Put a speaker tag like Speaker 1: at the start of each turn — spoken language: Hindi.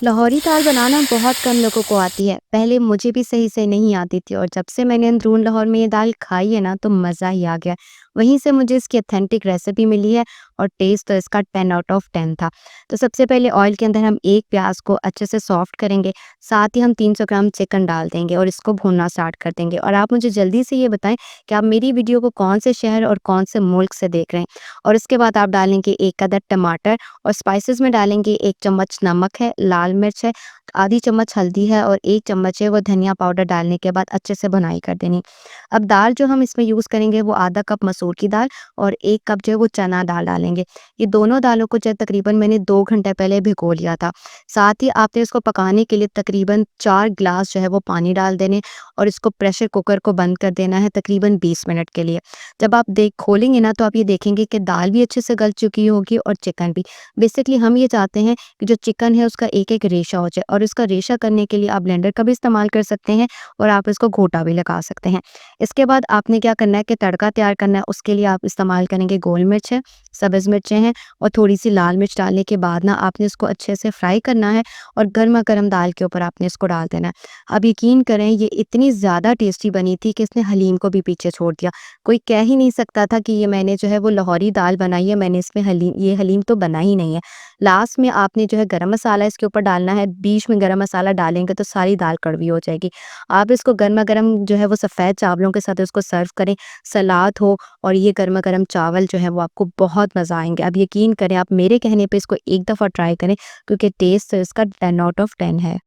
Speaker 1: लाहौरी दाल बनाना बहुत कम लोगों को आती है। पहले मुझे भी सही से नहीं आती थी और जब से मैंने अंदरून लाहौर में ये दाल खाई है ना तो मज़ा ही आ गया। वहीं से मुझे इसकी ऑथेंटिक रेसिपी मिली है और टेस्ट तो इसका 10 आउट ऑफ 10 था। तो सबसे पहले ऑयल के अंदर हम एक प्याज को अच्छे से सॉफ्ट करेंगे, साथ ही हम 300 ग्राम चिकन डाल देंगे और इसको भूनना स्टार्ट कर देंगे। और आप मुझे जल्दी से ये बताएं कि आप मेरी वीडियो को कौन से शहर और कौन से मुल्क से देख रहे हैं। और इसके बाद आप डालेंगे 1 अदद टमाटर और स्पाइसेस में डालेंगे 1 चम्मच नमक है, लाल मिर्च है, आधी चम्मच हल्दी है और 1 चम्मच है वो धनिया पाउडर डालने के बाद अच्छे से भुनाई कर देनी। अब दाल जो हम इसमें यूज़ करेंगे वो आधा कप मसूर की दाल और 1 कप जो है वो चना दाल डालेंगे। ये दोनों दालों को जो है तकरीबन मैंने 2 घंटे पहले भिगो लिया था। साथ ही आपने इसको पकाने के लिए तकरीबन 4 ग्लास जो है वो पानी डाल देने और इसको प्रेशर कुकर को बंद कर देना है तकरीबन 20 मिनट के लिए। जब आप देख खोलेंगे ना तो आप ये देखेंगे कि दाल भी अच्छे से गल चुकी होगी और चिकन भी। बेसिकली हम ये चाहते हैं कि जो चिकन है उसका एक-एक रेशा हो जाए और इसका रेशा करने के लिए आप ब्लेंडर का भी इस्तेमाल कर सकते हैं और आप इसको घोटा भी लगा सकते हैं। इसके बाद आपने क्या करना है कि तड़का तैयार करना है, उसके लिए आप इस्तेमाल करेंगे गोल मिर्च है, सब्ज़ मिर्चें हैं और थोड़ी-सी लाल मिर्च डालने के बाद ना आपने इसको अच्छे से फ्राई करना है और गरमा-गरम दाल के ऊपर आपने इसको डाल देना है। अब यकीन करें ये इतनी ज़्यादा टेस्टी बनी थी कि इसने हलीम को भी पीछे छोड़ दिया। कोई कह ही नहीं सकता था कि ये मैंने जो है वो लाहौरी दाल बनाई है, मैंने इसमें हलीम तो बना ही नहीं है। लास्ट में आपने जो है गरम मसाला इसके ऊपर डालना है, बीच में गरम मसाला डालेंगे तो सारी दाल कड़वी हो जाएगी। आप इसको गरमा-गरम जो है वो सफ़ेद चावलों के साथ इसको सर्व करें, सलाद हो और ये गरमा-गरम चावल जो है वो आपको बहुत मज़ा आएँगे। अब यकीन करें आप मेरे कहने पे इसको एक दफ़ा ट्राई करें क्योंकि टेस्ट तो इसका 10 आउट ऑफ 10 है।